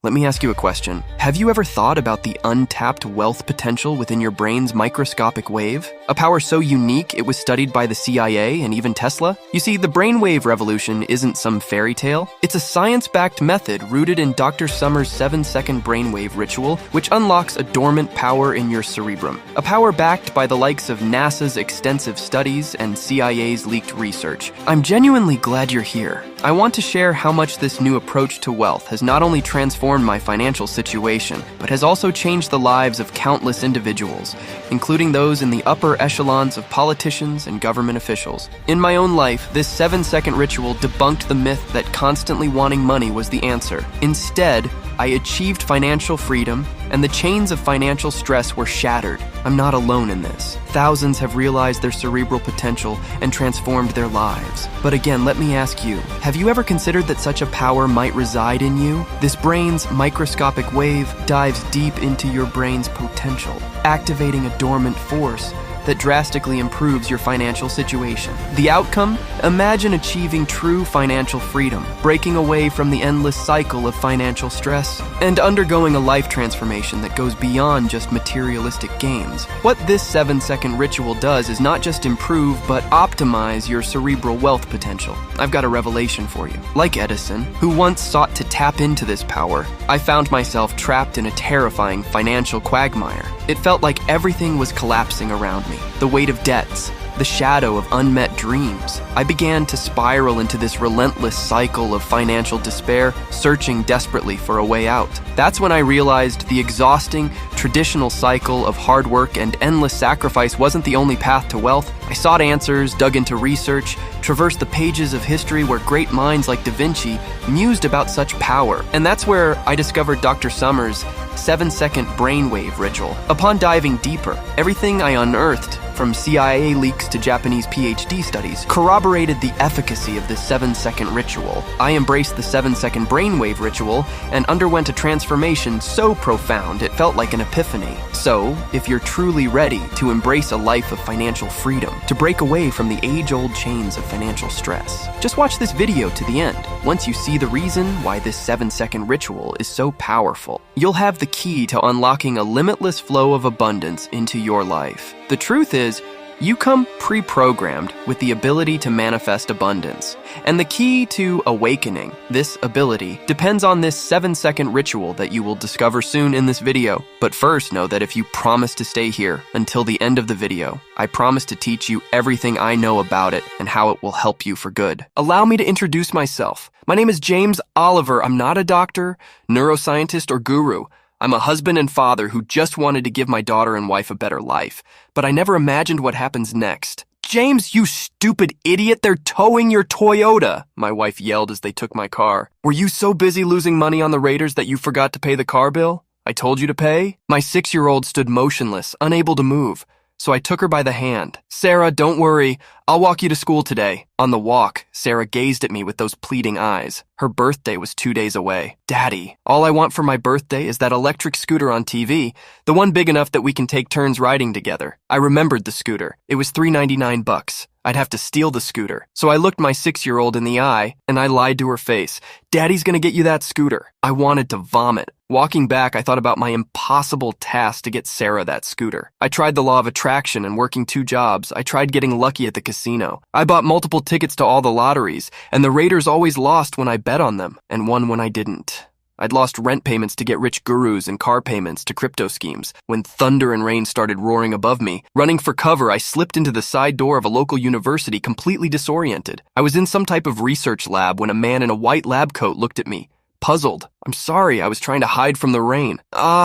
Let me ask you a question. Have you ever thought about the untapped wealth potential within your brain's microscopic wave? A power so unique it was studied by the CIA and even Tesla? You see, the brainwave revolution isn't some fairy tale. It's a science-backed method rooted in Dr. Summers' 7-second brainwave ritual, which unlocks a dormant power in your cerebrum. A power backed by the likes of NASA's extensive studies and CIA's leaked research. I'm genuinely glad you're here. I want to share how much this new approach to wealth has not only transformed my financial situation, but has also changed the lives of countless individuals, including those in the upper echelons of politicians and government officials. In my own life, this 7-second ritual debunked the myth that constantly wanting money was the answer. Instead, I achieved financial freedom, and the chains of financial stress were shattered. I'm not alone in this. Thousands have realized their cerebral potential and transformed their lives. But again, let me ask you, have you ever considered that such a power might reside in you? This brain's microscopic wave dives deep into your brain's potential, activating a dormant force that drastically improves your financial situation. The outcome? Imagine achieving true financial freedom, breaking away from the endless cycle of financial stress, and undergoing a life transformation that goes beyond just materialistic gains. What this 7-second ritual does is not just improve, but optimize your cerebral wealth potential. I've got a revelation for you. Like Edison, who once sought to tap into this power, I found myself trapped in a terrifying financial quagmire. It felt like everything was collapsing around me. The weight of debts, the shadow of unmet dreams. I began to spiral into this relentless cycle of financial despair, searching desperately for a way out. That's when I realized the exhausting, traditional cycle of hard work and endless sacrifice wasn't the only path to wealth. I sought answers, dug into research, traversed the pages of history where great minds like Da Vinci mused about such power. And that's where I discovered Dr. Summers' 7-second brainwave ritual. Upon diving deeper, everything I unearthed, from CIA leaks to Japanese PhD studies, corroborated the efficacy of this 7-second ritual. I embraced the 7-second brainwave ritual and underwent a transformation so profound it felt like an epiphany. So, if you're truly ready to embrace a life of financial freedom, to break away from the age-old chains of financial stress, just watch this video to the end. Once you see the reason why this 7-second ritual is so powerful, you'll have the key to unlocking a limitless flow of abundance into your life. The truth is, you come pre-programmed with the ability to manifest abundance. And the key to awakening this ability depends on this 7-second ritual that you will discover soon in this video. But first, know that if you promise to stay here until the end of the video, I promise to teach you everything I know about it and how it will help you for good. Allow me to introduce myself. My name is James Oliver. I'm not a doctor, neuroscientist, or guru. I'm a husband and father who just wanted to give my daughter and wife a better life, but I never imagined what happens next. James, you stupid idiot, they're towing your Toyota, my wife yelled as they took my car. Were you so busy losing money on the Raiders that you forgot to pay the car bill? I told you to pay? My 6-year-old stood motionless, unable to move. So I took her by the hand. Sarah, don't worry. I'll walk you to school today. On the walk, Sarah gazed at me with those pleading eyes. Her birthday was 2 days away. Daddy, all I want for my birthday is that electric scooter on TV, the one big enough that we can take turns riding together. I remembered the scooter. It was $3.99. I'd have to steal the scooter. So I looked my 6-year-old in the eye, and I lied to her face. Daddy's gonna get you that scooter. I wanted to vomit. Walking back, I thought about my impossible task to get Sarah that scooter. I tried the law of attraction and working 2 jobs. I tried getting lucky at the casino. I bought multiple tickets to all the lotteries, and the Raiders always lost when I bet on them, and won when I didn't. I'd lost rent payments to get rich gurus and car payments to crypto schemes. When thunder and rain started roaring above me, running for cover, I slipped into the side door of a local university completely disoriented. I was in some type of research lab when a man in a white lab coat looked at me. Puzzled. I'm sorry, I was trying to hide from the rain.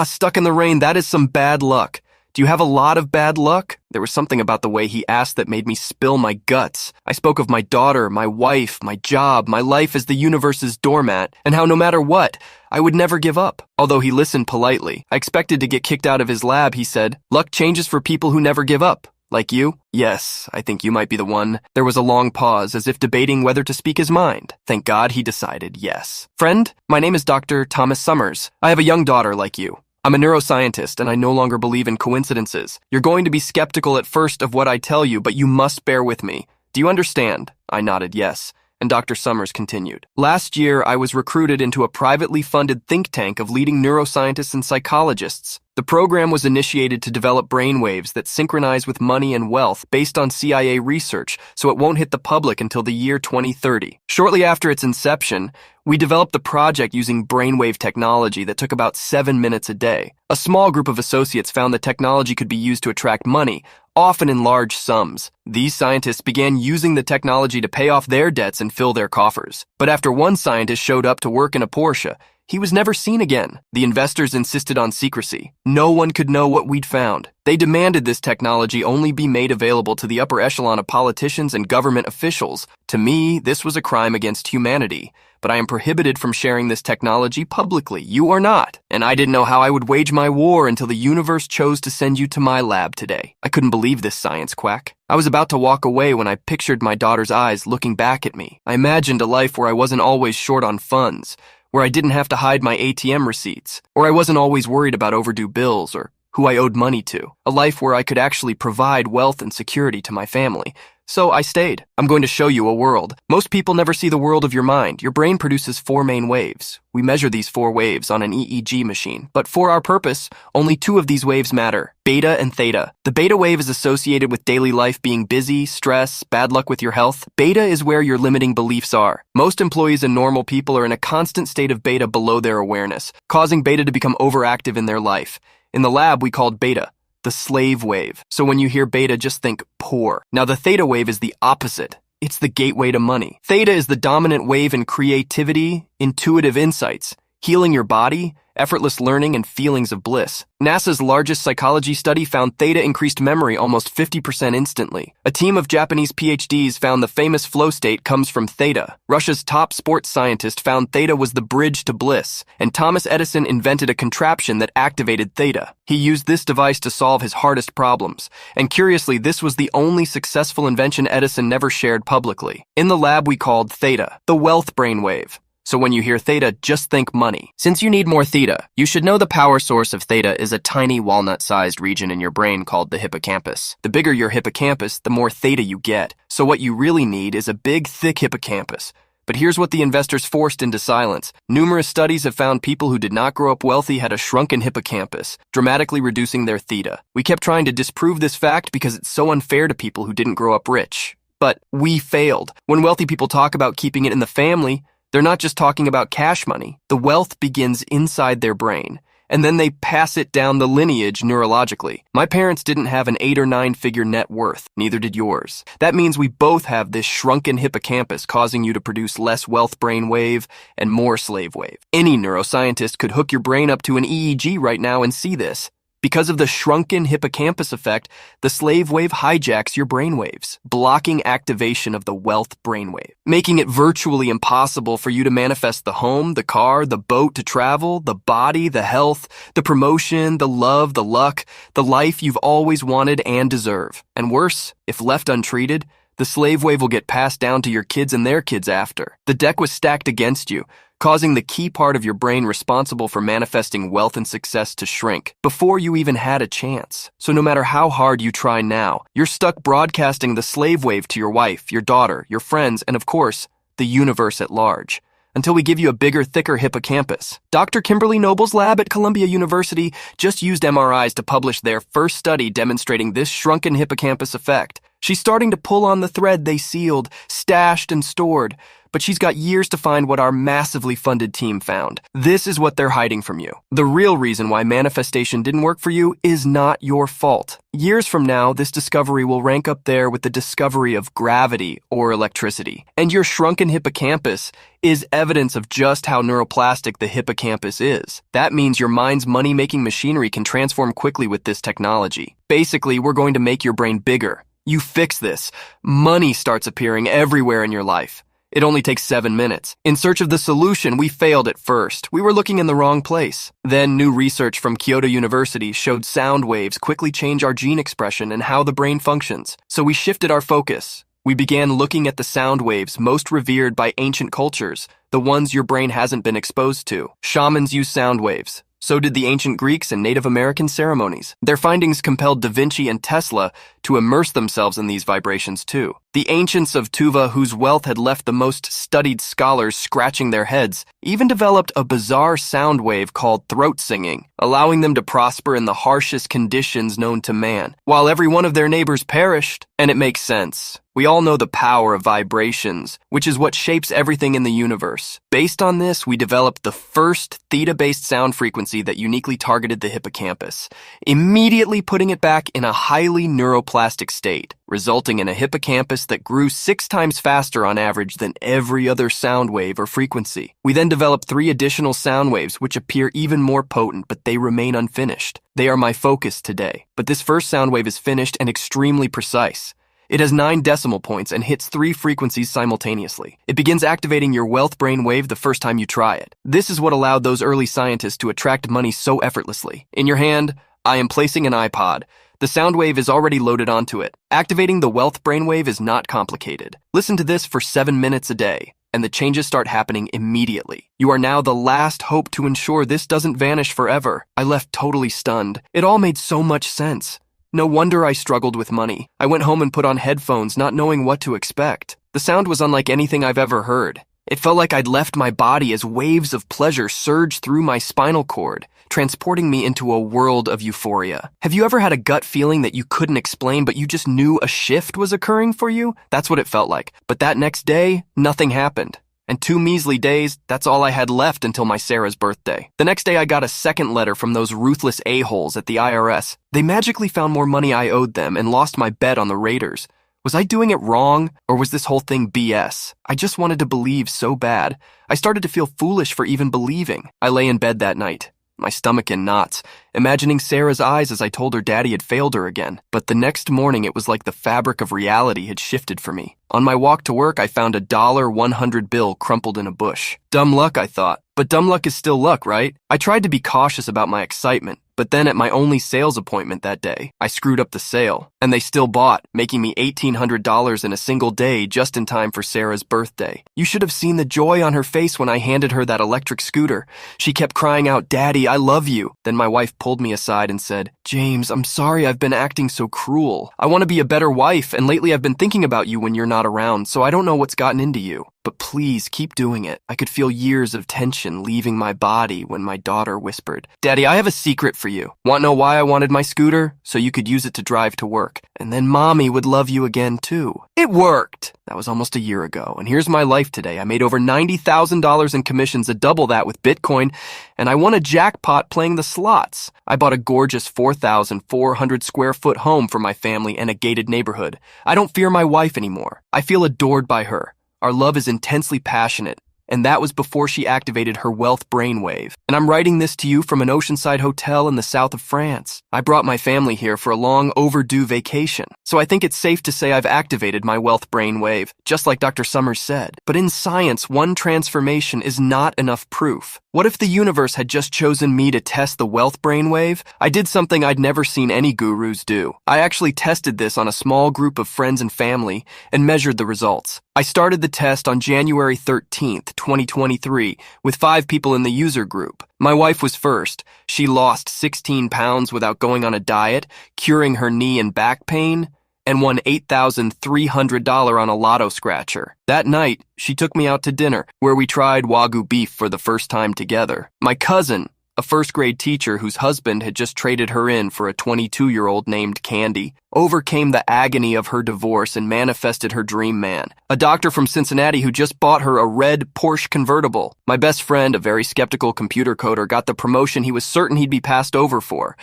Stuck in the rain, that is some bad luck. Do you have a lot of bad luck? There was something about the way he asked that made me spill my guts. I spoke of my daughter, my wife, my job, my life as the universe's doormat, and how no matter what, I would never give up. Although he listened politely, I expected to get kicked out of his lab, he said. Luck changes for people who never give up. Like you? Yes, I think you might be the one. There was a long pause, as if debating whether to speak his mind. Thank God he decided yes. Friend, my name is Dr. Thomas Summers. I have a young daughter like you. I'm a neuroscientist, and I no longer believe in coincidences. You're going to be skeptical at first of what I tell you, but you must bear with me. Do you understand? I nodded yes. And Dr. Summers continued. Last year, I was recruited into a privately funded think tank of leading neuroscientists and psychologists. The program was initiated to develop brainwaves that synchronize with money and wealth based on CIA research, so it won't hit the public until the year 2030. Shortly after its inception, we developed the project using brainwave technology that took about 7 minutes a day. A small group of associates found the technology could be used to attract money, often in large sums. These scientists began using the technology to pay off their debts and fill their coffers. But after one scientist showed up to work in a Porsche, he was never seen again. The investors insisted on secrecy. No one could know what we'd found. They demanded this technology only be made available to the upper echelon of politicians and government officials. To me, this was a crime against humanity. But I am prohibited from sharing this technology publicly. You are not. And I didn't know how I would wage my war until the universe chose to send you to my lab today. I couldn't believe this science quack. I was about to walk away when I pictured my daughter's eyes looking back at me. I imagined a life where I wasn't always short on funds, where I didn't have to hide my ATM receipts, or I wasn't always worried about overdue bills or who I owed money to. A life where I could actually provide wealth and security to my family. So I stayed. I'm going to show you a world. Most people never see the world of your mind. Your brain produces 4 main waves. We measure these 4 waves on an EEG machine. But for our purpose, only 2 of these waves matter, beta and theta. The beta wave is associated with daily life being busy, stress, bad luck with your health. Beta is where your limiting beliefs are. Most employees and normal people are in a constant state of beta below their awareness, causing beta to become overactive in their life. In the lab, we called beta the slave wave. So when you hear beta, just think poor. Now the theta wave is the opposite. It's the gateway to money. Theta is the dominant wave in creativity, intuitive insights, healing your body, effortless learning, and feelings of bliss. NASA's largest psychology study found theta increased memory almost 50% instantly. A team of Japanese PhDs found the famous flow state comes from theta. Russia's top sports scientist found theta was the bridge to bliss, and Thomas Edison invented a contraption that activated theta. He used this device to solve his hardest problems, and curiously, this was the only successful invention Edison never shared publicly. In the lab, we called theta the wealth brainwave. So when you hear theta, just think money. Since you need more theta, you should know the power source of theta is a tiny walnut-sized region in your brain called the hippocampus. The bigger your hippocampus, the more theta you get. So what you really need is a big, thick hippocampus. But here's what the investors forced into silence. Numerous studies have found people who did not grow up wealthy had a shrunken hippocampus, dramatically reducing their theta. We kept trying to disprove this fact because it's so unfair to people who didn't grow up rich. But we failed. When wealthy people talk about keeping it in the family, they're not just talking about cash money. The wealth begins inside their brain, and then they pass it down the lineage neurologically. My parents didn't have an 8 or 9 figure net worth, neither did yours. That means we both have this shrunken hippocampus causing you to produce less wealth brainwave and more slave wave. Any neuroscientist could hook your brain up to an EEG right now and see this. Because of the shrunken hippocampus effect, the slave wave hijacks your brainwaves, blocking activation of the wealth brainwave, making it virtually impossible for you to manifest the home, the car, the boat to travel, the body, the health, the promotion, the love, the luck, the life you've always wanted and deserve. And worse, if left untreated, the slave wave will get passed down to your kids and their kids after. The deck was stacked against you, causing the key part of your brain responsible for manifesting wealth and success to shrink before you even had a chance. So no matter how hard you try now, you're stuck broadcasting the slave wave to your wife, your daughter, your friends, and of course, the universe at large, until we give you a bigger, thicker hippocampus. Dr. Kimberly Noble's lab at Columbia University just used MRIs to publish their first study demonstrating this shrunken hippocampus effect. She's starting to pull on the thread they sealed, stashed, and stored, but she's got years to find what our massively funded team found. This is what they're hiding from you. The real reason why manifestation didn't work for you is not your fault. Years from now, this discovery will rank up there with the discovery of gravity or electricity. And your shrunken hippocampus is evidence of just how neuroplastic the hippocampus is. That means your mind's money-making machinery can transform quickly with this technology. Basically, we're going to make your brain bigger. You fix this, money starts appearing everywhere in your life. It only takes 7 minutes. In search of the solution, we failed at first. We were looking in the wrong place. Then new research from Kyoto University showed sound waves quickly change our gene expression and how the brain functions. So we shifted our focus. We began looking at the sound waves most revered by ancient cultures, the ones your brain hasn't been exposed to. Shamans use sound waves. So did the ancient Greeks and Native American ceremonies. Their findings compelled Da Vinci and Tesla to immerse themselves in these vibrations too. The ancients of Tuva, whose wealth had left the most studied scholars scratching their heads, even developed a bizarre sound wave called throat singing, allowing them to prosper in the harshest conditions known to man, while every one of their neighbors perished. And it makes sense. We all know the power of vibrations, which is what shapes everything in the universe. Based on this, we developed the first theta-based sound frequency that uniquely targeted the hippocampus, immediately putting it back in a highly neuroplastic state, resulting in a hippocampus that grew 6 times faster on average than every other sound wave or frequency. We then developed 3 additional sound waves which appear even more potent, but they remain unfinished. They are my focus today, but this first sound wave is finished and extremely precise. It has 9 decimal points and hits 3 frequencies simultaneously. It begins activating your wealth brain wave the first time you try it. This is what allowed those early scientists to attract money so effortlessly. In your hand, I am placing an iPod. The sound wave is already loaded onto it. Activating the wealth brainwave is not complicated. Listen to this for 7 minutes a day, and the changes start happening immediately. You are now the last hope to ensure this doesn't vanish forever. I left totally stunned. It all made so much sense. No wonder I struggled with money. I went home and put on headphones, not knowing what to expect. The sound was unlike anything I've ever heard. It felt like I'd left my body as waves of pleasure surged through my spinal cord, transporting me into a world of euphoria. Have you ever had a gut feeling that you couldn't explain, but you just knew a shift was occurring for you? That's what it felt like. But that next day, nothing happened. And 2 measly days, that's all I had left until my Sarah's birthday. The next day I got a second letter from those ruthless a-holes at the IRS. They magically found more money I owed them and lost my bet on the Raiders. Was I doing it wrong, or was this whole thing BS? I just wanted to believe so bad. I started to feel foolish for even believing. I lay in bed that night, my stomach in knots, imagining Sarah's eyes as I told her daddy had failed her again. But the next morning it was like the fabric of reality had shifted for me. On my walk to work, I found a $100 bill crumpled in a bush. Dumb luck, I thought. But dumb luck is still luck, right? I tried to be cautious about my excitement, but then at my only sales appointment that day, I screwed up the sale, and they still bought, making me $1,800 in a single day just in time for Sarah's birthday. You should have seen the joy on her face when I handed her that electric scooter. She kept crying out, "Daddy, I love you." Then my wife pulled me aside and said, "James, I'm sorry I've been acting so cruel. I want to be a better wife, and lately I've been thinking about you when you're not around, so I don't know what's gotten into you. But please keep doing it." I could feel years of tension leaving my body when my daughter whispered, "Daddy, I have a secret for you. Want to know why I wanted my scooter? So you could use it to drive to work. And then Mommy would love you again too." It worked! That was almost a year ago, and here's my life today. I made over $90,000 in commissions, a double that with Bitcoin, and I won a jackpot playing the slots. I bought a gorgeous 4,400 square foot home for my family and a gated neighborhood. I don't fear my wife anymore. I feel adored by her. Our love is intensely passionate, and that was before she activated her wealth brainwave. And I'm writing this to you from an oceanside hotel in the south of France. I brought my family here for a long overdue vacation, so I think it's safe to say I've activated my wealth brainwave, just like Dr. Summers said. But in science, one transformation is not enough proof. What if the universe had just chosen me to test the wealth brainwave? I did something I'd never seen any gurus do. I actually tested this on a small group of friends and family and measured the results. I started the test on January 13th, 2023, with 5 people in the user group. My wife was first. She lost 16 pounds without going on a diet, curing her knee and back pain, and won $8,300 on a lotto scratcher. That night, she took me out to dinner, where we tried Wagyu beef for the first time together. My cousin, a first-grade teacher whose husband had just traded her in for a 22-year-old named Candy, overcame the agony of her divorce and manifested her dream man. A doctor from Cincinnati who just bought her a red Porsche convertible. My best friend, a very skeptical computer coder, got the promotion he was certain he'd be passed over for,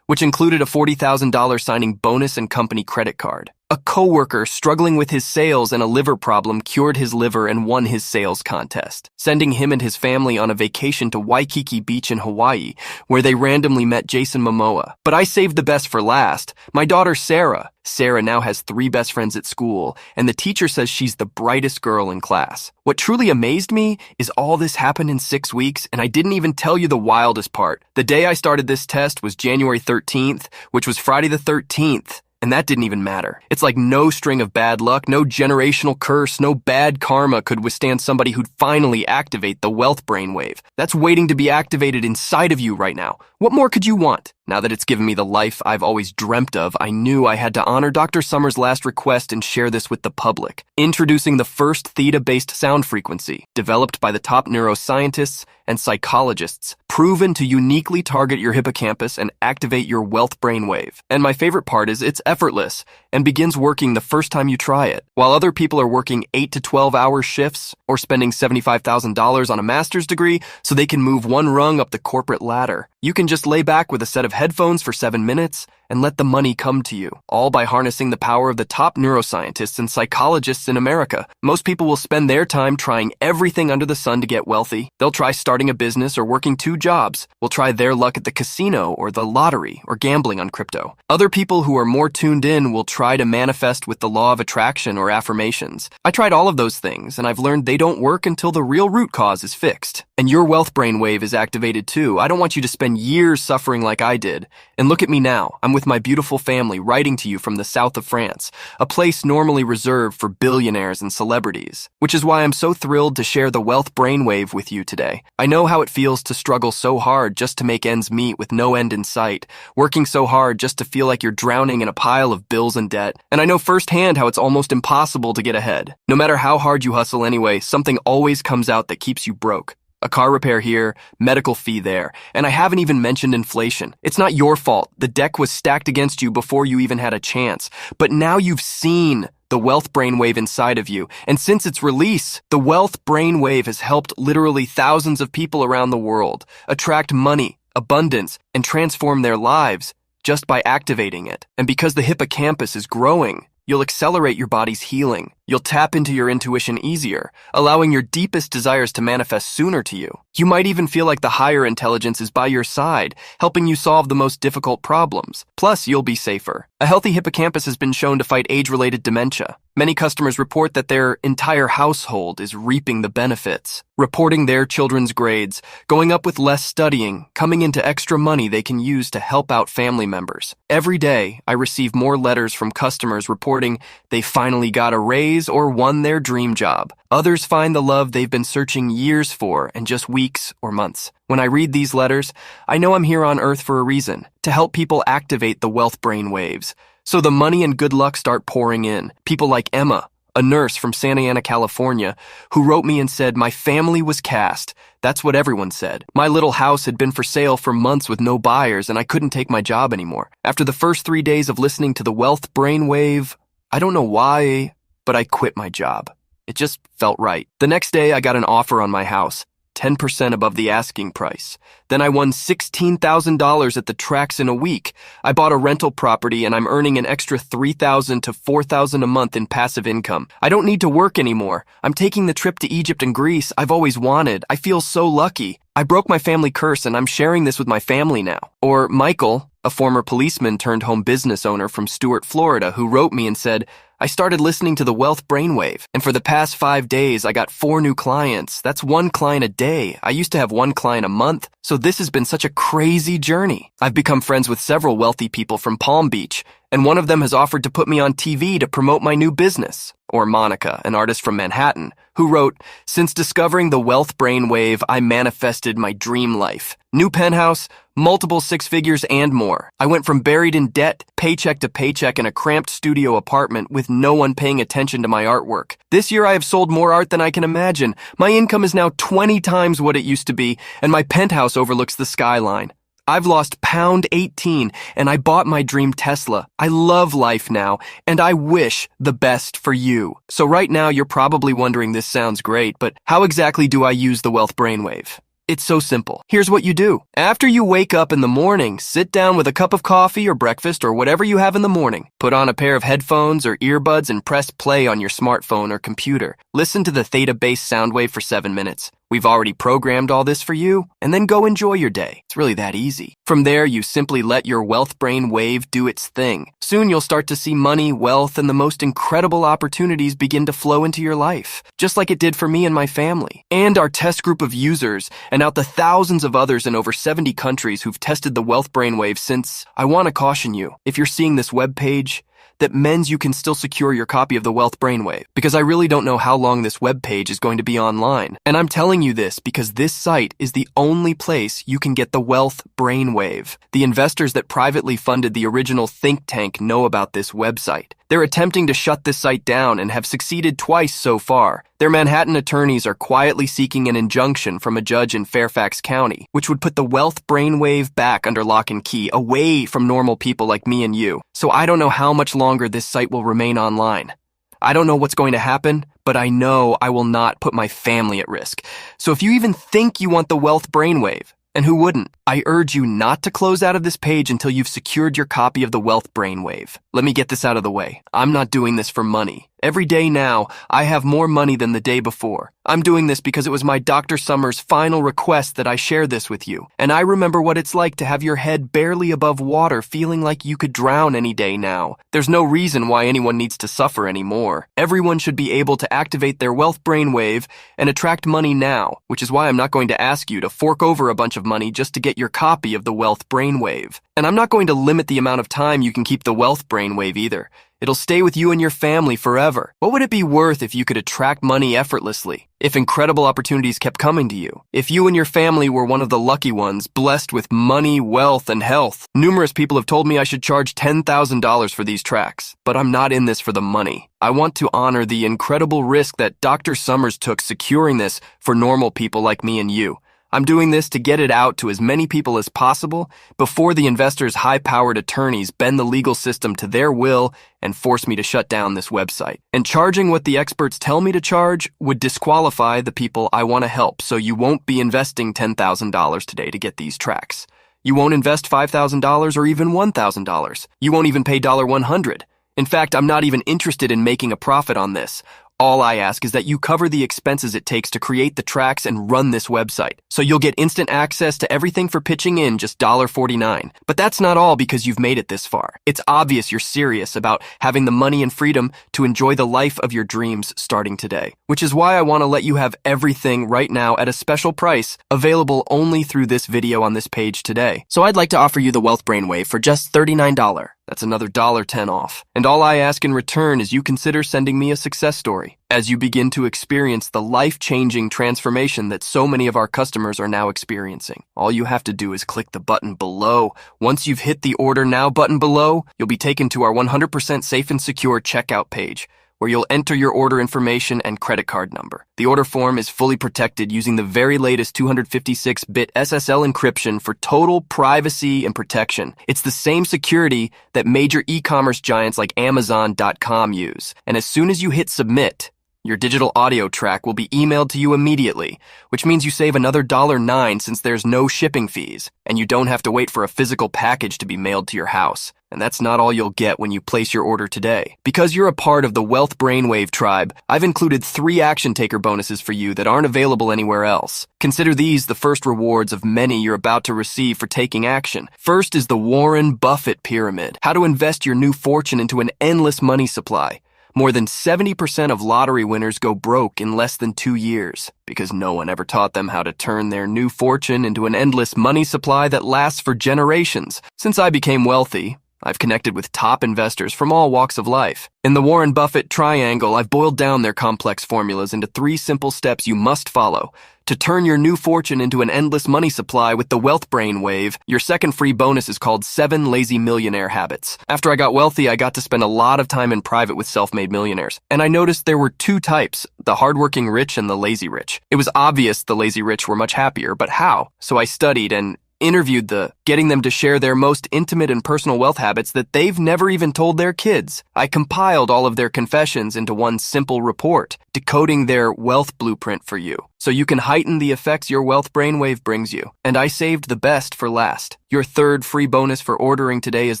which included a $40,000 signing bonus and company credit card. A coworker struggling with his sales and a liver problem cured his liver and won his sales contest, sending him and his family on a vacation to Waikiki Beach in Hawaii, where they randomly met Jason Momoa. But I saved the best for last. My daughter, Sarah. Sarah now has 3 best friends at school, and the teacher says she's the brightest girl in class. What truly amazed me is all this happened in 6 weeks, and I didn't even tell you the wildest part. The day I started this test was January 13th, which was Friday the 13th. And that didn't even matter. It's like no string of bad luck, no generational curse, no bad karma could withstand somebody who'd finally activate the wealth brainwave. That's waiting to be activated inside of you right now. What more could you want? Now that it's given me the life I've always dreamt of, I knew I had to honor Dr. Summers' last request and share this with the public. Introducing the first theta-based sound frequency, developed by the top neuroscientists and psychologists, proven to uniquely target your hippocampus and activate your wealth brainwave. And my favorite part is it's effortless and begins working the first time you try it. While other people are working 8 to 12-hour shifts or spending $75,000 on a master's degree so they can move one rung up the corporate ladder, you can just lay back with a set of headphones for 7 minutes and let the money come to you, all by harnessing the power of the top neuroscientists and psychologists in America. Most people will spend their time trying everything under the sun to get wealthy. They'll try starting a business or working 2 jobs. Will try their luck at the casino or the lottery or gambling on crypto. Other people who are more tuned in will try to manifest with the law of attraction or affirmations. I tried all of those things, and I've learned they don't work until the real root cause is fixed. And your wealth brainwave is activated too. I don't want you to spend years suffering like I did. And look at me now. I'm with my beautiful family writing to you from the south of France, a place normally reserved for billionaires and celebrities, which is why I'm so thrilled to share the wealth brainwave with you today. I know how it feels to struggle so hard just to make ends meet with no end in sight, working so hard just to feel like you're drowning in a pile of bills and debt. And I know firsthand how it's almost impossible to get ahead. No matter how hard you hustle anyway, something always comes out that keeps you broke. A car repair here, medical fee there, and I haven't even mentioned inflation. It's not your fault. The deck was stacked against you before you even had a chance. But now you've seen the wealth brainwave inside of you, and since its release, the wealth brainwave has helped literally thousands of people around the world attract money, abundance, and transform their lives just by activating it. And because the hippocampus is growing, you'll accelerate your body's healing. You'll tap into your intuition easier, allowing your deepest desires to manifest sooner to you. You might even feel like the higher intelligence is by your side, helping you solve the most difficult problems. Plus, you'll be safer. A healthy hippocampus has been shown to fight age-related dementia. Many customers report that their entire household is reaping the benefits, reporting their children's grades, going up with less studying, coming into extra money they can use to help out family members. Every day, I receive more letters from customers reporting they finally got a raise or won their dream job. Others find the love they've been searching years for in just weeks or months. When I read these letters, I know I'm here on Earth for a reason, to help people activate the wealth brain waves. So the money and good luck start pouring in. People like Emma, a nurse from Santa Ana, California, who wrote me and said, "My family was cast." That's what everyone said. My little house had been for sale for months with no buyers, and I couldn't take my job anymore. After the first 3 days of listening to the wealth brainwave, I don't know why, but I quit my job. It just felt right. The next day, I got an offer on my house, 10% above the asking price. Then I won $16,000 at the tracks in a week. I bought a rental property and I'm earning an extra $3,000 to $4,000 a month in passive income. I don't need to work anymore. I'm taking the trip to Egypt and Greece I've always wanted. I feel so lucky. I broke my family curse and I'm sharing this with my family now. Or Michael, a former policeman turned home business owner from Stuart, Florida, who wrote me and said, "I started listening to the wealth brainwave, and for the past 5 days, I got 4 new clients. That's 1 client a day. I used to have 1 client a month, so this has been such a crazy journey. I've become friends with several wealthy people from Palm Beach, and one of them has offered to put me on TV to promote my new business." Or Monica, an artist from Manhattan, who wrote, "Since discovering the wealth brainwave, I manifested my dream life. New penthouse, multiple 6 figures, and more. I went from buried in debt, paycheck to paycheck in a cramped studio apartment with no one paying attention to my artwork. This year I have sold more art than I can imagine. My income is now 20 times what it used to be, and my penthouse overlooks the skyline. I've lost pound 18, and I bought my dream Tesla. I love life now, and I wish the best for you." So right now you're probably wondering, this sounds great, but how exactly do I use the wealth brainwave? It's so simple. Here's what you do. After you wake up in the morning, sit down with a cup of coffee or breakfast or whatever you have in the morning. Put on a pair of headphones or earbuds and press play on your smartphone or computer. Listen to the theta-based sound wave for 7 minutes. We've already programmed all this for you, and then go enjoy your day. It's really that easy. From there, you simply let your wealth brain wave do its thing. Soon you'll start to see money, wealth, and the most incredible opportunities begin to flow into your life, just like it did for me and my family. And our test group of users, and out the thousands of others in over 70 countries who've tested the wealth brainwave since, I want to caution you, if you're seeing this webpage, that means you can still secure your copy of the Wealth Brainwave, because I really don't know how long this web page is going to be online. And I'm telling you this because this site is the only place you can get the Wealth Brainwave. The investors that privately funded the original think tank know about this website. They're attempting to shut this site down and have succeeded twice so far. Their Manhattan attorneys are quietly seeking an injunction from a judge in Fairfax County, which would put the Wealth Brainwave back under lock and key, away from normal people like me and you. So I don't know how much longer this site will remain online. I don't know what's going to happen, but I know I will not put my family at risk. So if you even think you want the Wealth Brainwave, and who wouldn't, I urge you not to close out of this page until you've secured your copy of the Wealth Brainwave. Let me get this out of the way. I'm not doing this for money. Every day now, I have more money than the day before. I'm doing this because it was my Dr. Summers' final request that I share this with you. And I remember what it's like to have your head barely above water, feeling like you could drown any day now. There's no reason why anyone needs to suffer anymore. Everyone should be able to activate their Wealth Brainwave and attract money now, which is why I'm not going to ask you to fork over a bunch of money just to get your copy of the Wealth Brainwave. And I'm not going to limit the amount of time you can keep the Wealth Brainwave either. It'll stay with you and your family forever. What would it be worth if you could attract money effortlessly? If incredible opportunities kept coming to you? If you and your family were one of the lucky ones, blessed with money, wealth, and health? Numerous people have told me I should charge $10,000 for these tracks, but I'm not in this for the money. I want to honor the incredible risk that Dr. Summers took securing this for normal people like me and you. I'm doing this to get it out to as many people as possible before the investors' high-powered attorneys bend the legal system to their will and force me to shut down this website. And charging what the experts tell me to charge would disqualify the people I want to help, so you won't be investing $10,000 today to get these tracks. You won't invest $5,000 or even $1,000. You won't even pay $100. In fact, I'm not even interested in making a profit on this. All I ask is that you cover the expenses it takes to create the tracks and run this website. So you'll get instant access to everything for pitching in just $1.49. But that's not all because you've made it this far. It's obvious you're serious about having the money and freedom to enjoy the life of your dreams starting today. Which is why I want to let you have everything right now at a special price, available only through this video on this page today. So I'd like to offer you the Wealth Brainwave for just $39. That's another $1.10 off. And all I ask in return is you consider sending me a success story as you begin to experience the life-changing transformation that so many of our customers are now experiencing. All you have to do is click the button below. Once you've hit the Order Now button below, you'll be taken to our 100% safe and secure checkout page, where you'll enter your order information and credit card number. The order form is fully protected using the very latest 256-bit SSL encryption for total privacy and protection. It's the same security that major e-commerce giants like Amazon.com use. And as soon as you hit submit, your digital audio track will be emailed to you immediately, which means you save another $9 since there's no shipping fees, and you don't have to wait for a physical package to be mailed to your house. And that's not all you'll get when you place your order today. Because you're a part of the Wealth Brainwave tribe, I've included 3 action taker bonuses for you that aren't available anywhere else. Consider these the first rewards of many you're about to receive for taking action. First is the Warren Buffett Pyramid, how to invest your new fortune into an endless money supply. More than 70% of lottery winners go broke in less than 2 years because no one ever taught them how to turn their new fortune into an endless money supply that lasts for generations. Since I became wealthy, I've connected with top investors from all walks of life. In the Warren Buffett Triangle, I've boiled down their complex formulas into 3 simple steps you must follow to turn your new fortune into an endless money supply with the Wealth Brainwave. Your second free bonus is called 7 Lazy Millionaire Habits. After I got wealthy, I got to spend a lot of time in private with self-made millionaires. And I noticed there were 2 types, the hardworking rich and the lazy rich. It was obvious the lazy rich were much happier, but how? So I studied and interviewed getting them to share their most intimate and personal wealth habits that they've never even told their kids. I compiled all of their confessions into one simple report, decoding their wealth blueprint for you, so you can heighten the effects your Wealth Brainwave brings you. And I saved the best for last. Your third free bonus for ordering today is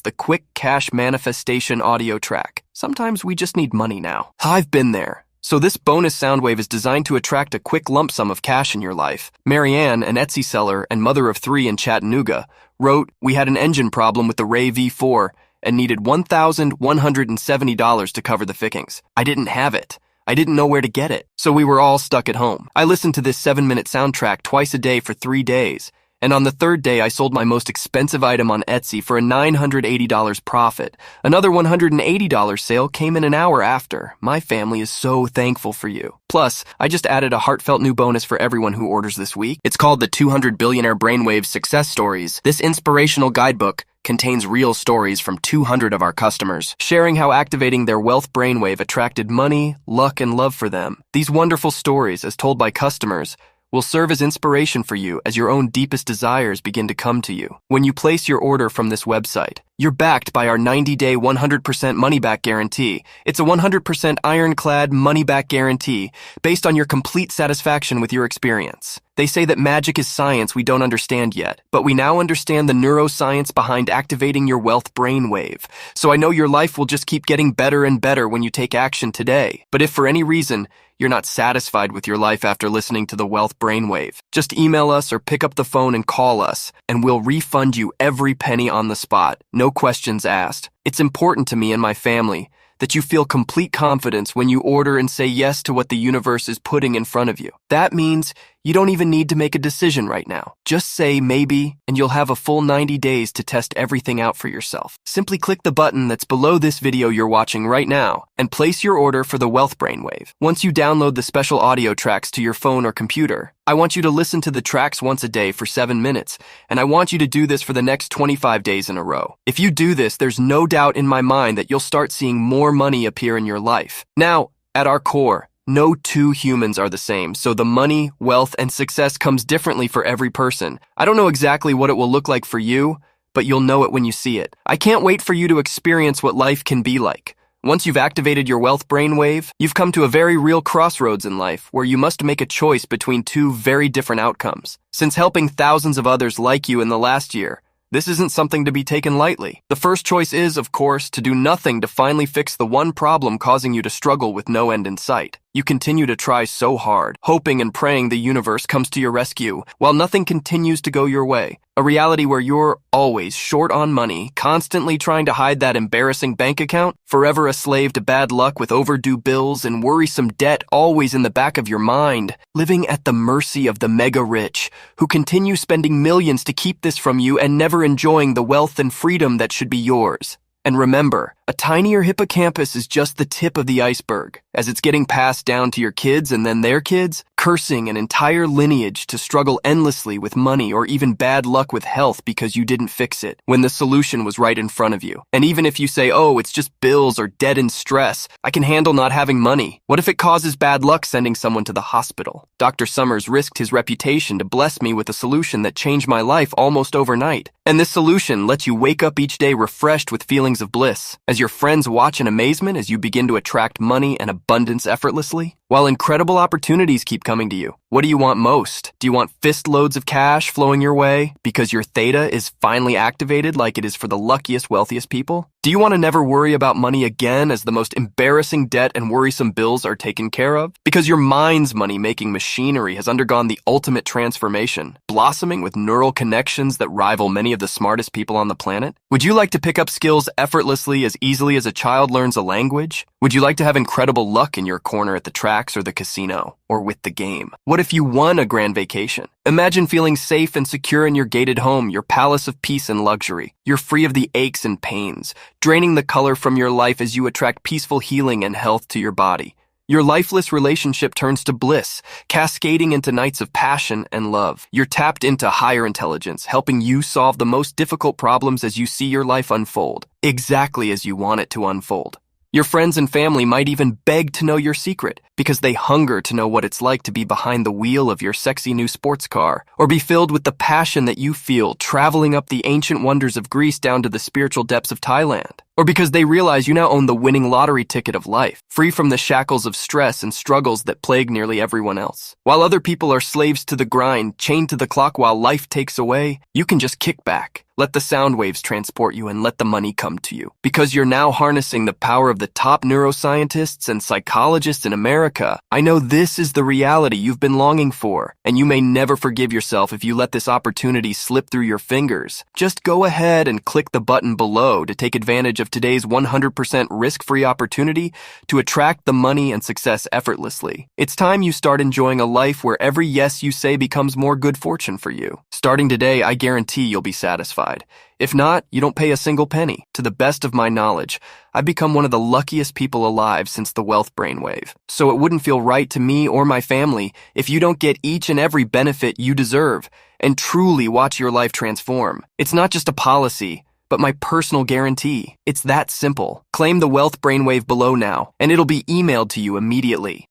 the Quick Cash Manifestation audio track. Sometimes we just need money now. I've been there. So this bonus soundwave is designed to attract a quick lump sum of cash in your life. Marianne, an Etsy seller and mother of 3 in Chattanooga, wrote, "We had an engine problem with the Ray V4 and needed $1,170 to cover the fittings. I didn't have it. I didn't know where to get it. So we were all stuck at home. I listened to this 7-minute soundtrack twice a day for 3 days. And on the third day, I sold my most expensive item on Etsy for a $980 profit. Another $180 sale came in an hour after. My family is so thankful for you. Plus, I just added a heartfelt new bonus for everyone who orders this week. It's called the 200 Billionaire Brainwave Success Stories. This inspirational guidebook contains real stories from 200 of our customers, sharing how activating their wealth brainwave attracted money, luck, and love for them. These wonderful stories, as told by customers, will serve as inspiration for you as your own deepest desires begin to come to you. When you place your order from this website, you're backed by our 90-day 100% money-back guarantee. It's a 100% ironclad money-back guarantee based on your complete satisfaction with your experience. They say that magic is science we don't understand yet, but we now understand the neuroscience behind activating your wealth brainwave. So I know your life will just keep getting better and better when you take action today. But if for any reason you're not satisfied with your life after listening to the wealth brainwave, just email us or pick up the phone and call us, and we'll refund you every penny on the spot. No questions asked. It's important to me and my family that you feel complete confidence when you order and say yes to what the universe is putting in front of you. That means you don't even need to make a decision right now. Just say maybe, and you'll have a full 90 days to test everything out for yourself. Simply click the button that's below this video you're watching right now and place your order for the Wealth Brainwave. Once you download the special audio tracks to your phone or computer, I want you to listen to the tracks once a day for 7 minutes, and I want you to do this for the next 25 days in a row. If you do this, there's no doubt in my mind that you'll start seeing more money appear in your life. Now, at our core, no two humans are the same, so the money, wealth, and success comes differently for every person. I don't know exactly what it will look like for you, but you'll know it when you see it. I can't wait for you to experience what life can be like. Once you've activated your wealth brainwave, you've come to a very real crossroads in life where you must make a choice between two very different outcomes. Since helping thousands of others like you in the last year, this isn't something to be taken lightly. The first choice is, of course, to do nothing to finally fix the one problem causing you to struggle with no end in sight. You continue to try so hard, hoping and praying the universe comes to your rescue, while nothing continues to go your way. A reality where you're always short on money, constantly trying to hide that embarrassing bank account, forever a slave to bad luck with overdue bills and worrisome debt always in the back of your mind, living at the mercy of the mega rich, who continue spending millions to keep this from you and never enjoying the wealth and freedom that should be yours. And remember, a tinier hippocampus is just the tip of the iceberg, as it's getting passed down to your kids and then their kids, cursing an entire lineage to struggle endlessly with money or even bad luck with health because you didn't fix it, when the solution was right in front of you. And even if you say, oh, it's just bills or debt and stress, I can handle not having money. What if it causes bad luck sending someone to the hospital? Dr. Summers risked his reputation to bless me with a solution that changed my life almost overnight. And this solution lets you wake up each day refreshed with feelings of bliss, as your friends watch in amazement as you begin to attract money and abundance effortlessly, while incredible opportunities keep coming to you. What do you want most? Do you want fist loads of cash flowing your way because your theta is finally activated like it is for the luckiest, wealthiest people? Do you want to never worry about money again as the most embarrassing debt and worrisome bills are taken care of? Because your mind's money-making machinery has undergone the ultimate transformation, blossoming with neural connections that rival many of the smartest people on the planet? Would you like to pick up skills effortlessly as easily as a child learns a language? Would you like to have incredible luck in your corner at the tracks or the casino, or with the game? What if you won a grand vacation? Imagine feeling safe and secure in your gated home, your palace of peace and luxury. You're free of the aches and pains, draining the color from your life as you attract peaceful healing and health to your body. Your lifeless relationship turns to bliss, cascading into nights of passion and love. You're tapped into higher intelligence, helping you solve the most difficult problems as you see your life unfold, exactly as you want it to unfold. Your friends and family might even beg to know your secret because they hunger to know what it's like to be behind the wheel of your sexy new sports car, or be filled with the passion that you feel traveling up the ancient wonders of Greece down to the spiritual depths of Thailand, or because they realize you now own the winning lottery ticket of life, free from the shackles of stress and struggles that plague nearly everyone else. While other people are slaves to the grind, chained to the clock while life takes away, you can just kick back. Let the sound waves transport you and let the money come to you. Because you're now harnessing the power of the top neuroscientists and psychologists in America America. I know this is the reality you've been longing for, and you may never forgive yourself if you let this opportunity slip through your fingers. Just go ahead and click the button below to take advantage of today's 100% risk-free opportunity to attract the money and success effortlessly. It's time you start enjoying a life where every yes you say becomes more good fortune for you. Starting today, I guarantee you'll be satisfied. If not, you don't pay a single penny. To the best of my knowledge, I've become one of the luckiest people alive since the wealth brainwave. So it wouldn't feel right to me or my family if you don't get each and every benefit you deserve and truly watch your life transform. It's not just a policy, but my personal guarantee. It's that simple. Claim the wealth brainwave below now, and it'll be emailed to you immediately.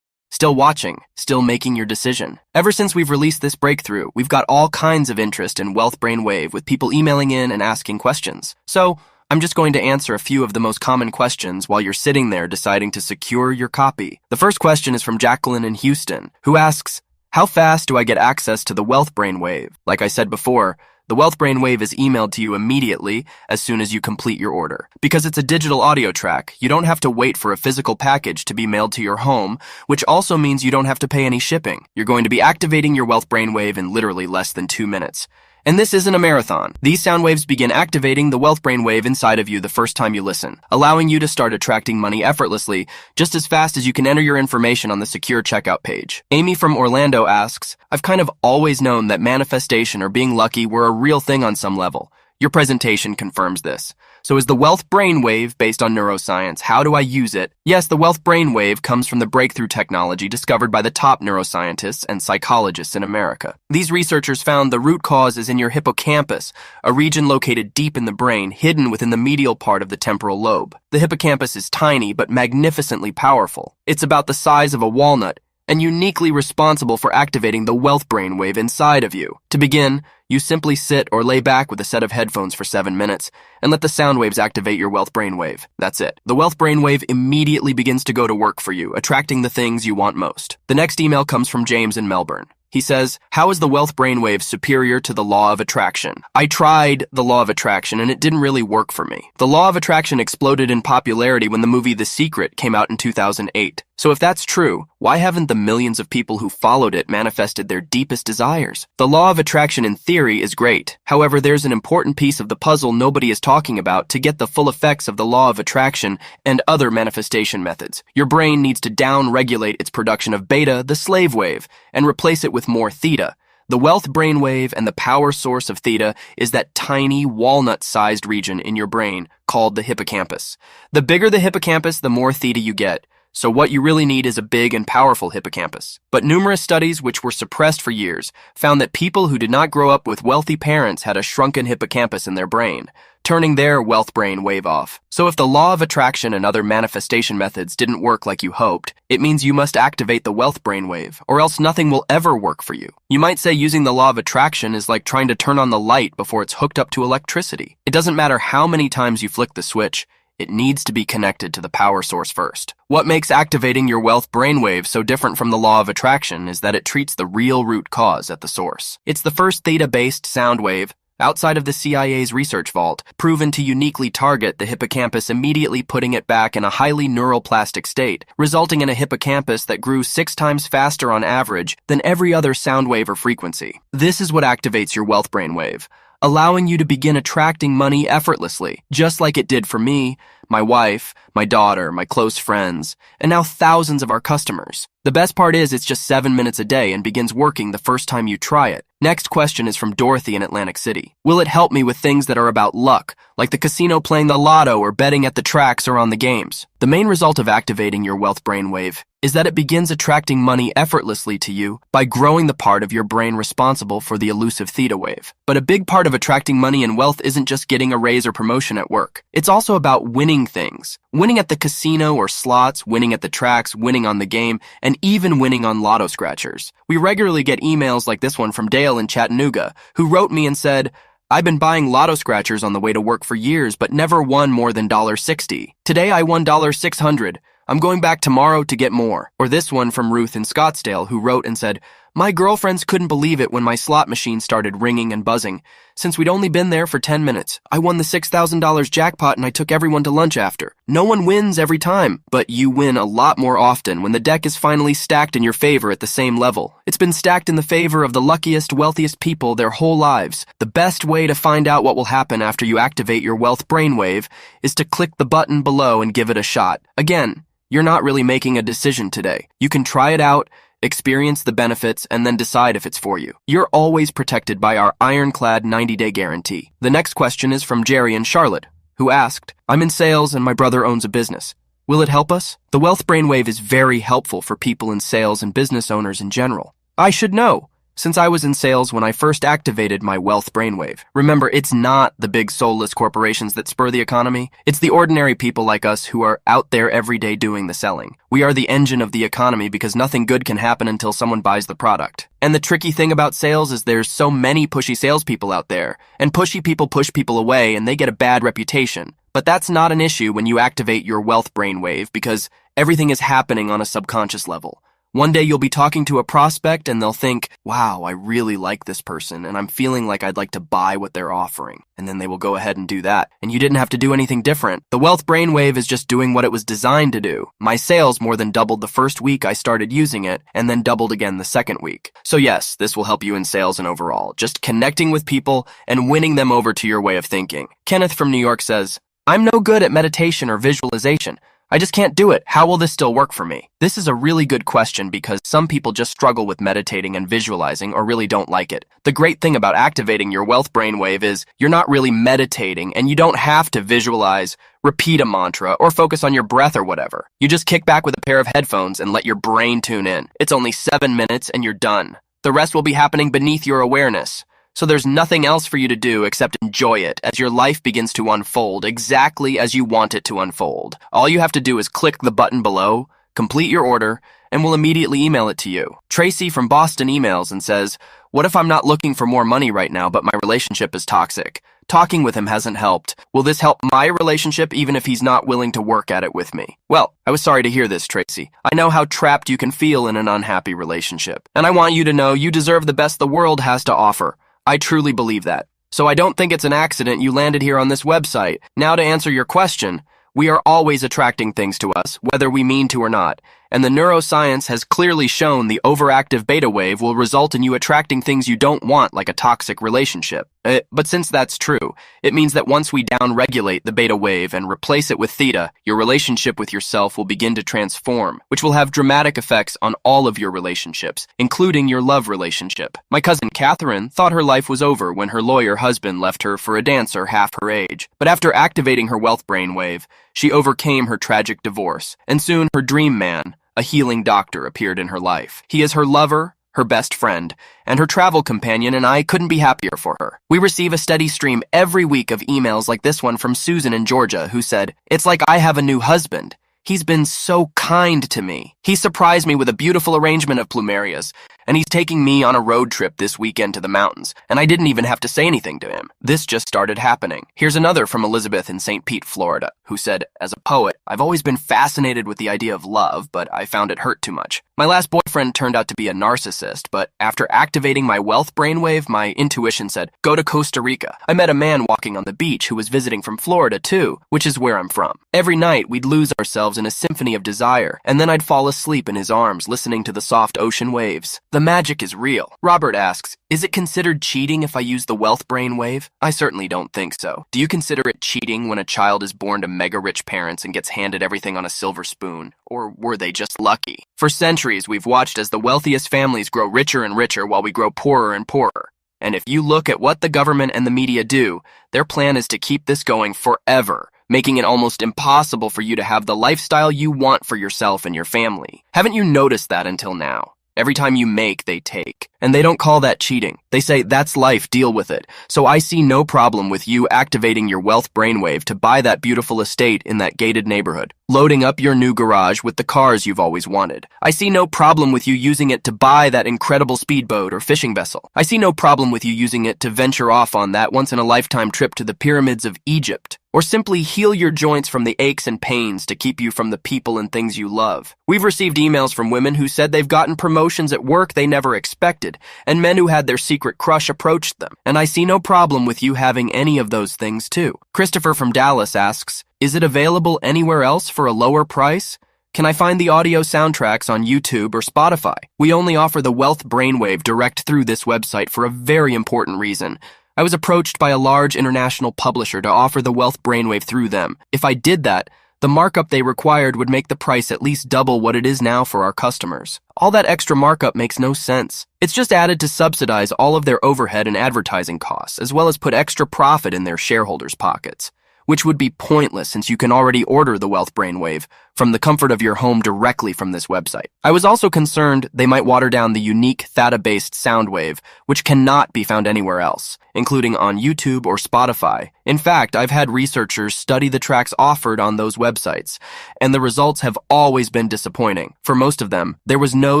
Still watching, still making your decision. Ever since we've released this breakthrough, we've got all kinds of interest in Wealth Brainwave with people emailing in and asking questions. So, I'm just going to answer a few of the most common questions while you're sitting there deciding to secure your copy. The first question is from Jacqueline in Houston, who asks, how fast do I get access to the Wealth Brainwave? Like I said before, the Wealth Brainwave is emailed to you immediately as soon as you complete your order. Because it's a digital audio track, you don't have to wait for a physical package to be mailed to your home, which also means you don't have to pay any shipping. You're going to be activating your Wealth Brainwave in literally less than 2 minutes. And this isn't a marathon. These sound waves begin activating the Wealth Brainwave inside of you the first time you listen, allowing you to start attracting money effortlessly just as fast as you can enter your information on the secure checkout page. Amy from Orlando asks, I've kind of always known that manifestation or being lucky were a real thing on some level. Your presentation confirms this. So is the Wealth Brainwave based on neuroscience? How do I use it? Yes, the Wealth Brainwave comes from the breakthrough technology discovered by the top neuroscientists and psychologists in America. These researchers found the root cause is in your hippocampus, a region located deep in the brain, hidden within the medial part of the temporal lobe. The hippocampus is tiny but magnificently powerful. It's about the size of a walnut and uniquely responsible for activating the Wealth Brainwave inside of you. To begin, you simply sit or lay back with a set of headphones for 7 minutes and let the sound waves activate your Wealth Brainwave. That's it. The Wealth Brainwave immediately begins to go to work for you, attracting the things you want most. The next email comes from James in Melbourne. He says, how is the Wealth Brainwave superior to the law of attraction? I tried the law of attraction and it didn't really work for me. The law of attraction exploded in popularity when the movie The Secret came out in 2008. So if that's true, why haven't the millions of people who followed it manifested their deepest desires? The law of attraction in theory is great. However, there's an important piece of the puzzle nobody is talking about to get the full effects of the law of attraction and other manifestation methods. Your brain needs to down-regulate its production of beta, the slave wave, and replace it with more theta. The Wealth Brainwave and the power source of theta is that tiny walnut-sized region in your brain called the hippocampus. The bigger the hippocampus, the more theta you get. So what you really need is a big and powerful hippocampus. But numerous studies, which were suppressed for years, found that people who did not grow up with wealthy parents had a shrunken hippocampus in their brain, turning their Wealth Brainwave off. So if the law of attraction and other manifestation methods didn't work like you hoped, it means you must activate the Wealth Brainwave, or else nothing will ever work for you. You might say using the law of attraction is like trying to turn on the light before it's hooked up to electricity. It doesn't matter how many times you flick the switch, it needs to be connected to the power source first. What makes activating your Wealth Brainwave so different from the law of attraction is that it treats the real root cause at the source. It's the first theta-based sound wave, outside of the CIA's research vault, proven to uniquely target the hippocampus, immediately putting it back in a highly neuroplastic state, resulting in a hippocampus that grew 6 times faster on average than every other sound wave or frequency. This is what activates your Wealth Brainwave, allowing you to begin attracting money effortlessly, just like it did for me, my wife, my daughter, my close friends, and now thousands of our customers. The best part is it's just 7 minutes a day and begins working the first time you try it. Next question is from Dorothy in Atlantic City. Will it help me with things that are about luck, like the casino playing the lotto or betting at the tracks or on the games? The main result of activating your Wealth Brainwave is that it begins attracting money effortlessly to you by growing the part of your brain responsible for the elusive theta wave. But a big part of attracting money and wealth isn't just getting a raise or promotion at work. It's also about winning things. Winning at the casino or slots, winning at the tracks, winning on the game, and even winning on lotto scratchers. We regularly get emails like this one from Dale in Chattanooga, who wrote me and said, I've been buying lotto scratchers on the way to work for years, but never won more than $1.60. Today I won $600. I'm going back tomorrow to get more. Or this one from Ruth in Scottsdale, who wrote and said, My girlfriends couldn't believe it when my slot machine started ringing and buzzing. Since we'd only been there for 10 minutes, I won the $6,000 jackpot and I took everyone to lunch after. No one wins every time, but you win a lot more often when the deck is finally stacked in your favor at the same level. It's been stacked in the favor of the luckiest, wealthiest people their whole lives. The best way to find out what will happen after you activate your wealth brainwave is to click the button below and give it a shot. Again, you're not really making a decision today. You can try it out, experience the benefits, and then decide if it's for you. You're always protected by our ironclad 90-day guarantee. The next question is from Jerry in Charlotte, who asked, I'm in sales and my brother owns a business. Will it help us? The wealth brainwave is very helpful for people in sales and business owners in general. I should know, since I was in sales when I first activated my wealth brainwave. Remember, it's not the big soulless corporations that spur the economy. It's the ordinary people like us who are out there every day doing the selling. We are the engine of the economy because nothing good can happen until someone buys the product. And the tricky thing about sales is there's so many pushy salespeople out there, and pushy people push people away and they get a bad reputation. But that's not an issue when you activate your wealth brainwave because everything is happening on a subconscious level. One day you'll be talking to a prospect and they'll think, wow, I really like this person and I'm feeling like I'd like to buy what they're offering. And then they will go ahead and do that. And you didn't have to do anything different. The wealth brainwave is just doing what it was designed to do. My sales more than doubled the first week I started using it and then doubled again the second week. So yes, this will help you in sales and overall, just connecting with people and winning them over to your way of thinking. Kenneth from New York says, I'm no good at meditation or visualization. I just can't do it. How will this still work for me? This is a really good question because some people just struggle with meditating and visualizing or really don't like it. The great thing about activating your wealth brainwave is you're not really meditating and you don't have to visualize, repeat a mantra, or focus on your breath or whatever. You just kick back with a pair of headphones and let your brain tune in. It's only 7 minutes and you're done. The rest will be happening beneath your awareness. So there's nothing else for you to do except enjoy it as your life begins to unfold exactly as you want it to unfold. All you have to do is click the button below, complete your order, and we'll immediately email it to you. Tracy from Boston emails and says, what if I'm not looking for more money right now, but my relationship is toxic? Talking with him hasn't helped. Will this help my relationship even if he's not willing to work at it with me? Well, I was sorry to hear this, Tracy. I know how trapped you can feel in an unhappy relationship. And I want you to know you deserve the best the world has to offer. I truly believe that. So I don't think it's an accident you landed here on this website. Now to answer your question, we are always attracting things to us, whether we mean to or not. And the neuroscience has clearly shown the overactive beta wave will result in you attracting things you don't want, like a toxic relationship. But since that's true, it means that once we downregulate the beta wave and replace it with theta, your relationship with yourself will begin to transform, which will have dramatic effects on all of your relationships, including your love relationship. My cousin Catherine thought her life was over when her lawyer husband left her for a dancer half her age. But after activating her wealth brainwave, she overcame her tragic divorce, and soon her dream man, a healing doctor, appeared in her life. He is her lover, her best friend, and her travel companion, and I couldn't be happier for her. We receive a steady stream every week of emails like this one from Susan in Georgia, who said, it's like I have a new husband. He's been so kind to me. He surprised me with a beautiful arrangement of plumerias, and he's taking me on a road trip this weekend to the mountains, and I didn't even have to say anything to him. This just started happening. Here's another from Elizabeth in St. Pete, Florida, who said, as a poet, I've always been fascinated with the idea of love, but I found it hurt too much. My last boyfriend turned out to be a narcissist, but after activating my wealth brainwave, my intuition said, go to Costa Rica. I met a man walking on the beach who was visiting from Florida too, which is where I'm from. Every night, we'd lose ourselves in a symphony of desire, and then I'd fall asleep in his arms listening to the soft ocean waves. The magic is real. Robert asks, is it considered cheating if I use the wealth brainwave? I certainly don't think so. Do you consider it cheating when a child is born to mega-rich parents and gets handed everything on a silver spoon? Or were they just lucky? For centuries, we've watched as the wealthiest families grow richer and richer while we grow poorer and poorer. And if you look at what the government and the media do, their plan is to keep this going forever, making it almost impossible for you to have the lifestyle you want for yourself and your family. Haven't you noticed that until now? Every time you make, they take. And they don't call that cheating. They say, that's life, deal with it. So I see no problem with you activating your wealth brainwave to buy that beautiful estate in that gated neighborhood, loading up your new garage with the cars you've always wanted. I see no problem with you using it to buy that incredible speedboat or fishing vessel. I see no problem with you using it to venture off on that once-in-a-lifetime trip to the pyramids of Egypt. or simply heal your joints from the aches and pains to keep you from the people and things you love. We've received emails from women who said they've gotten promotions at work they never expected, and men who had their secret crush approached them. And I see no problem with you having any of those things too. Christopher from Dallas asks, is it available anywhere else for a lower price? Can I find the audio soundtracks on YouTube or Spotify? We only offer the Wealth Brainwave direct through this website for a very important reason. I was approached by a large international publisher to offer the Wealth Brainwave through them. If I did that, the markup they required would make the price at least double what it is now for our customers. All that extra markup makes no sense. It's just added to subsidize all of their overhead and advertising costs, as well as put extra profit in their shareholders' pockets, which would be pointless since you can already order the Wealth Brainwave from the comfort of your home directly from this website. I was also concerned they might water down the unique theta-based sound wave, which cannot be found anywhere else, including on YouTube or Spotify. In fact, I've had researchers study the tracks offered on those websites, and the results have always been disappointing. For most of them, there was no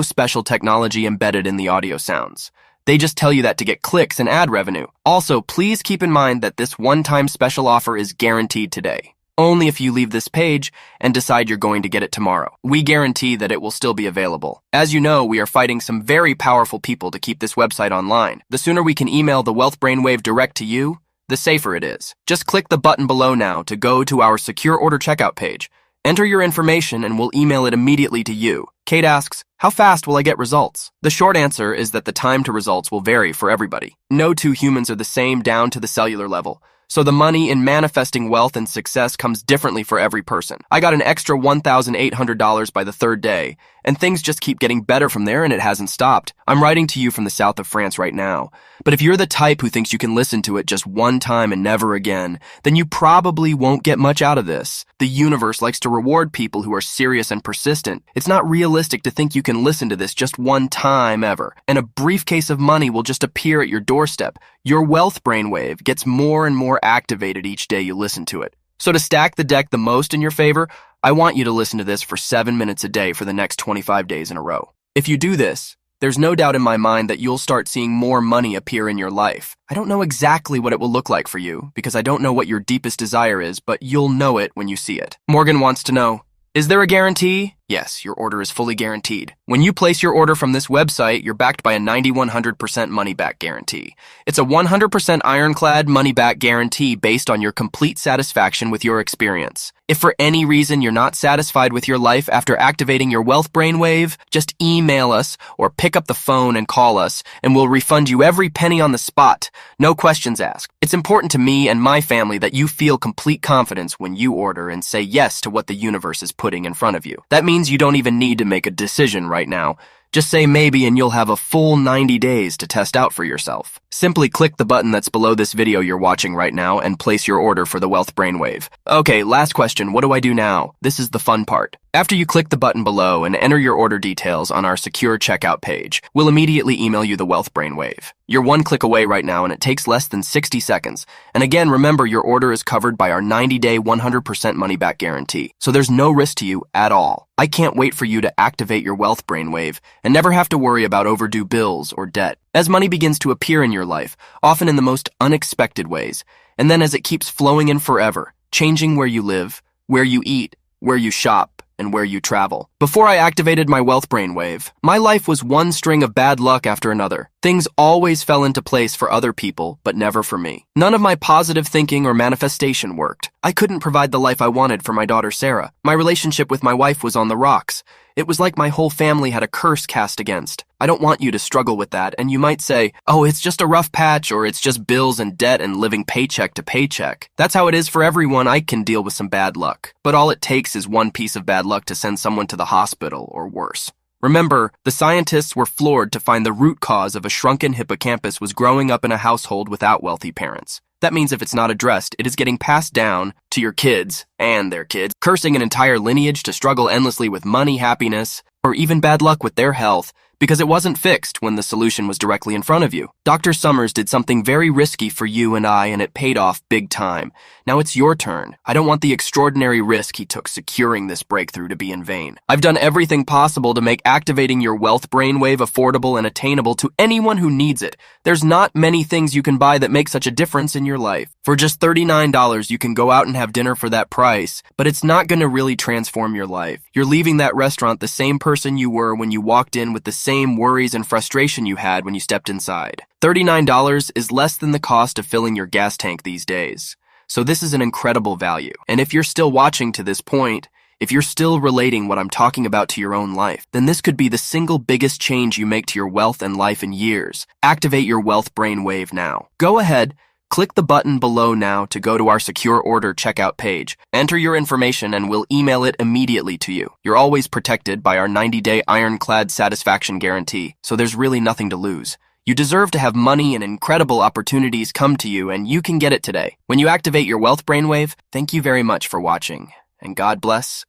special technology embedded in the audio sounds. They just tell you that to get clicks and ad revenue. Also, please keep in mind that this one-time special offer is guaranteed today, only if you leave this page and decide you're going to get it tomorrow. We guarantee that it will still be available. As you know, we are fighting some very powerful people to keep this website online. The sooner we can email the Wealth Brainwave direct to you, the safer it is. Just click the button below now to go to our secure order checkout page. Enter your information and we'll email it immediately to you. Kate asks, how fast will I get results? The short answer is that the time to results will vary for everybody. No two humans are the same down to the cellular level. So the money in manifesting wealth and success comes differently for every person. I got an extra $1,800 by the third day, and things just keep getting better from there and it hasn't stopped. I'm writing to you from the south of France right now. But if you're the type who thinks you can listen to it just one time and never again, then you probably won't get much out of this. The universe likes to reward people who are serious and persistent. It's not realistic to think you can listen to this just one time ever, and a briefcase of money will just appear at your doorstep. Your Wealth Brainwave gets more and more activated each day you listen to it. So to stack the deck the most in your favor, I want you to listen to this for 7 minutes a day for the next 25 days in a row. If you do this, there's no doubt in my mind that you'll start seeing more money appear in your life. I don't know exactly what it will look like for you, because I don't know what your deepest desire is, but you'll know it when you see it. Morgan wants to know, is there a guarantee? Yes, your order is fully guaranteed. When you place your order from this website, you're backed by a 9100% money-back guarantee. It's a 100% ironclad money-back guarantee based on your complete satisfaction with your experience. If for any reason you're not satisfied with your life after activating your Wealth Brainwave, just email us or pick up the phone and call us, and we'll refund you every penny on the spot. No questions asked. It's important to me and my family that you feel complete confidence when you order and say yes to what the universe is putting in front of you. That means you don't even need to make a decision right now. Just say maybe and you'll have a full 90 days to test out for yourself. Simply click the button that's below this video you're watching right now and place your order for the Wealth Brainwave. Okay, last question. What do I do now? This is the fun part. After you click the button below and enter your order details on our secure checkout page, we'll immediately email you the Wealth Brainwave. You're one click away right now and it takes less than 60 seconds. And again, remember your order is covered by our 90-day 100% money-back guarantee, so there's no risk to you at all. I can't wait for you to activate your Wealth Brainwave and never have to worry about overdue bills or debt. As money begins to appear in your life, often in the most unexpected ways, and then as it keeps flowing in forever, changing where you live, where you eat, where you shop, and where you travel. Before I activated my Wealth Brainwave, my life was one string of bad luck after another. Things always fell into place for other people, but never for me. None of my positive thinking or manifestation worked. I couldn't provide the life I wanted for my daughter Sarah. My relationship with my wife was on the rocks. It was like my whole family had a curse cast against. I don't want you to struggle with that, and you might say, oh, it's just a rough patch, or it's just bills and debt and living paycheck to paycheck. That's how it is for everyone. I can deal with some bad luck. But all it takes is one piece of bad luck to send someone to the hospital or worse. Remember, the scientists were floored to find the root cause of a shrunken hippocampus was growing up in a household without wealthy parents. That means if it's not addressed, it is getting passed down to your kids and their kids, cursing an entire lineage to struggle endlessly with money, happiness, or even bad luck with their health, because it wasn't fixed when the solution was directly in front of you. Dr. Summers did something very risky for you and I, and it paid off big time. Now it's your turn. I don't want the extraordinary risk he took securing this breakthrough to be in vain. I've done everything possible to make activating your Wealth Brainwave affordable and attainable to anyone who needs it. There's not many things you can buy that make such a difference in your life. For just $39, you can go out and have dinner for that price, but it's not going to really transform your life. You're leaving that restaurant the same person you were when you walked in, with the same worries and frustration you had when you stepped inside. $39 is less than the cost of filling your gas tank these days. So this is an incredible value. And if you're still watching to this point, if you're still relating what I'm talking about to your own life, then this could be the single biggest change you make to your wealth and life in years. Activate your wealth brainwave now. Go ahead, click the button below now to go to our secure order checkout page. Enter your information and we'll email it immediately to you. You're always protected by our 90-day ironclad satisfaction guarantee, so there's really nothing to lose. You deserve to have money and incredible opportunities come to you, and you can get it today. When you activate your wealth brainwave, thank you very much for watching, and God bless